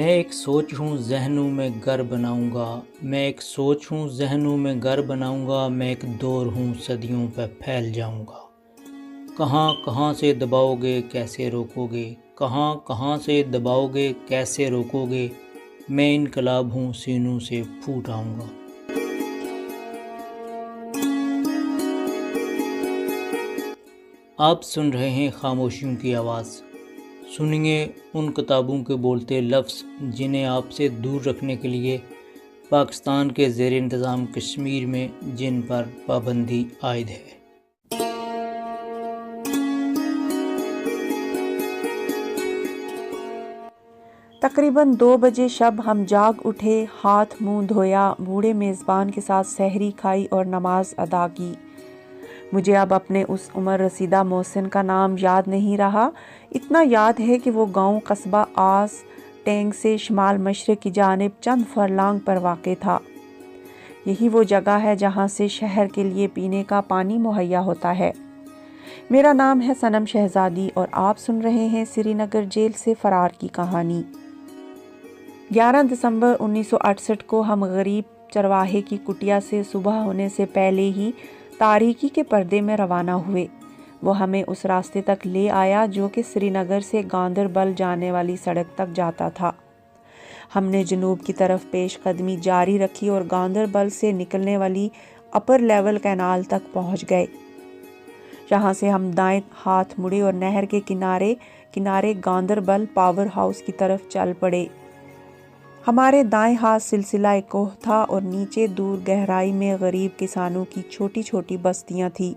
میں ایک سوچ ہوں ذہنوں میں گھر بناؤں گا، میں ایک سوچ ہوں ذہنوں میں گھر بناؤں گا، میں ایک دور ہوں صدیوں پہ پھیل جاؤں گا۔ کہاں کہاں سے دباؤ گے کیسے روکو گے، کہاں کہاں سے دباؤ گے کیسے روکو گے، میں انقلاب ہوں سینوں سے پھوٹ آؤں گا۔ آپ سن رہے ہیں خاموشیوں کی آواز، سنیے ان کتابوں کے بولتے لفظ جنہیں آپ سے دور رکھنے کے لیے پاکستان کے زیر انتظام کشمیر میں جن پر پابندی عائد ہے۔ تقریباً 2 بجے شب ہم جاگ اٹھے، ہاتھ منہ دھویا، بوڑھے میزبان کے ساتھ سحری کھائی اور نماز ادا کی۔ مجھے اب اپنے اس عمر رسیدہ محسن کا نام یاد نہیں رہا، اتنا یاد ہے کہ وہ گاؤں قصبہ آس ٹینگ سے شمال مشرق کی جانب چند فرلانگ پر واقع تھا۔ یہی وہ جگہ ہے جہاں سے شہر کے لیے پینے کا پانی مہیا ہوتا ہے۔ میرا نام ہے صنم شہزادی اور آپ سن رہے ہیں سری نگر جیل سے فرار کی کہانی۔ 11 دسمبر 1968 کو ہم غریب چرواہے کی کٹیا سے صبح ہونے سے پہلے ہی تاریکی کے پردے میں روانہ ہوئے۔ وہ ہمیں اس راستے تک لے آیا جو کہ سری نگر سے گاندربل جانے والی سڑک تک جاتا تھا۔ ہم نے جنوب کی طرف پیش قدمی جاری رکھی اور گاندربل سے نکلنے والی اپر لیول کینال تک پہنچ گئے۔ یہاں سے ہم دائیں ہاتھ مڑے اور نہر کے کنارے گاندربل پاور ہاؤس کی طرف چل پڑے۔ ہمارے دائیں ہاتھ سلسلہ کوہ تھا اور نیچے دور گہرائی میں غریب کسانوں کی چھوٹی چھوٹی بستیاں تھیں۔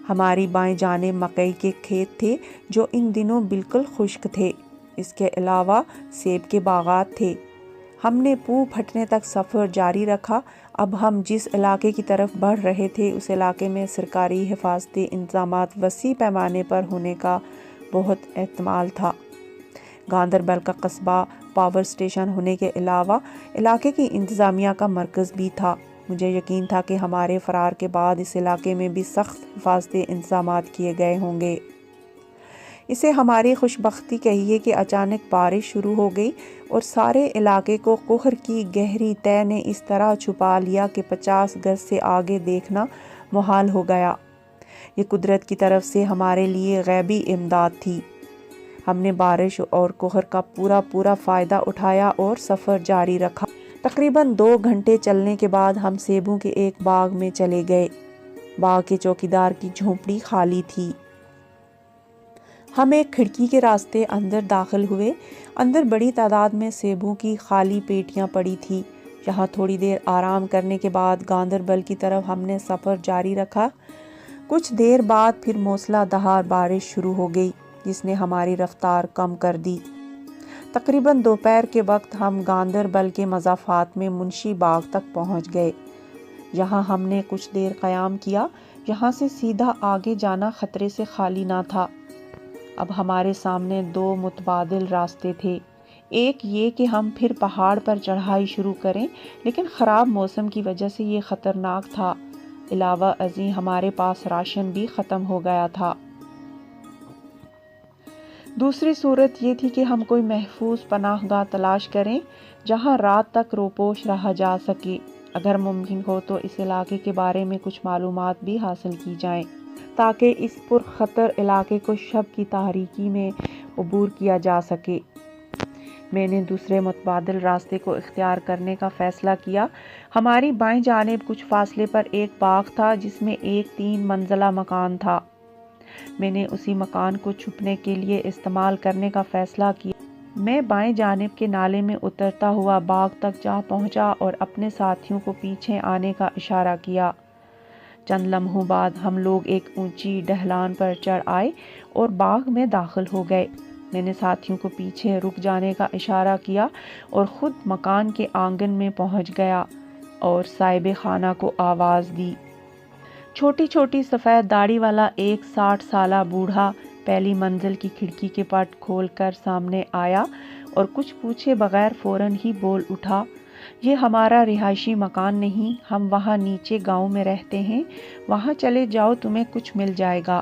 ہماری بائیں جانب مکئی کے کھیت تھے جو ان دنوں بالکل خشک تھے۔ اس کے علاوہ سیب کے باغات تھے۔ ہم نے پو پھٹنے تک سفر جاری رکھا۔ اب ہم جس علاقے کی طرف بڑھ رہے تھے اس علاقے میں سرکاری حفاظتی انتظامات وسیع پیمانے پر ہونے کا بہت احتمال تھا۔ گاندربل کا قصبہ پاور سٹیشن ہونے کے علاوہ علاقے کی انتظامیہ کا مرکز بھی تھا۔ مجھے یقین تھا کہ ہمارے فرار کے بعد اس علاقے میں بھی سخت حفاظتی انتظامات کیے گئے ہوں گے۔ اسے ہماری خوش بختی کہیے کہ اچانک بارش شروع ہو گئی اور سارے علاقے کو قہر کی گہری تہہ نے اس طرح چھپا لیا کہ 50 گز سے آگے دیکھنا محال ہو گیا۔ یہ قدرت کی طرف سے ہمارے لیے غیبی امداد تھی۔ ہم نے بارش اور قہر کا پورا فائدہ اٹھایا اور سفر جاری رکھا۔ تقریباً 2 گھنٹے چلنے کے بعد ہم سیبوں کے ایک باغ میں چلے گئے۔ باغ کے چوکیدار کی جھونپڑی خالی تھی۔ ہم ایک کھڑکی کے راستے اندر داخل ہوئے۔ اندر بڑی تعداد میں سیبوں کی خالی پیٹیاں پڑی تھی۔ یہاں تھوڑی دیر آرام کرنے کے بعد گاندربل کی طرف ہم نے سفر جاری رکھا۔ کچھ دیر بعد پھر موسلا دھار بارش شروع ہو گئی جس نے ہماری رفتار کم کر دی۔ تقریباً دوپہر کے وقت ہم گاندربل کے مضافات میں منشی باغ تک پہنچ گئے۔ یہاں ہم نے کچھ دیر قیام کیا۔ یہاں سے سیدھا آگے جانا خطرے سے خالی نہ تھا۔ اب ہمارے سامنے 2 متبادل راستے تھے۔ ایک یہ کہ ہم پھر پہاڑ پر چڑھائی شروع کریں، لیکن خراب موسم کی وجہ سے یہ خطرناک تھا۔ علاوہ ازیں ہمارے پاس راشن بھی ختم ہو گیا تھا۔ دوسری صورت یہ تھی کہ ہم کوئی محفوظ پناہ گاہ تلاش کریں جہاں رات تک روپوش رہا جا سکے۔ اگر ممکن ہو تو اس علاقے کے بارے میں کچھ معلومات بھی حاصل کی جائیں تاکہ اس پرخطر علاقے کو شب کی تاریکی میں عبور کیا جا سکے۔ میں نے دوسرے متبادل راستے کو اختیار کرنے کا فیصلہ کیا۔ ہماری بائیں جانب کچھ فاصلے پر ایک باغ تھا جس میں ایک 3 منزلہ مکان تھا۔ میں نے اسی مکان کو چھپنے کے لیے استعمال کرنے کا فیصلہ کیا۔ میں بائیں جانب کے نالے میں اترتا ہوا باغ تک جا پہنچا اور اپنے ساتھیوں کو پیچھے آنے کا اشارہ کیا۔ چند لمحوں بعد ہم لوگ ایک اونچی ڈھلان پر چڑھ آئے اور باغ میں داخل ہو گئے۔ میں نے ساتھیوں کو پیچھے رک جانے کا اشارہ کیا اور خود مکان کے آنگن میں پہنچ گیا اور صاحب خانہ کو آواز دی۔ چھوٹی چھوٹی سفید داڑھی والا ایک 60 سالہ بوڑھا پہلی منزل کی کھڑکی کے پٹ کھول کر سامنے آیا اور کچھ پوچھے بغیر فوراً ہی بول اٹھا، یہ ہمارا رہائشی مکان نہیں، ہم وہاں نیچے گاؤں میں رہتے ہیں، وہاں چلے جاؤ تمہیں کچھ مل جائے گا۔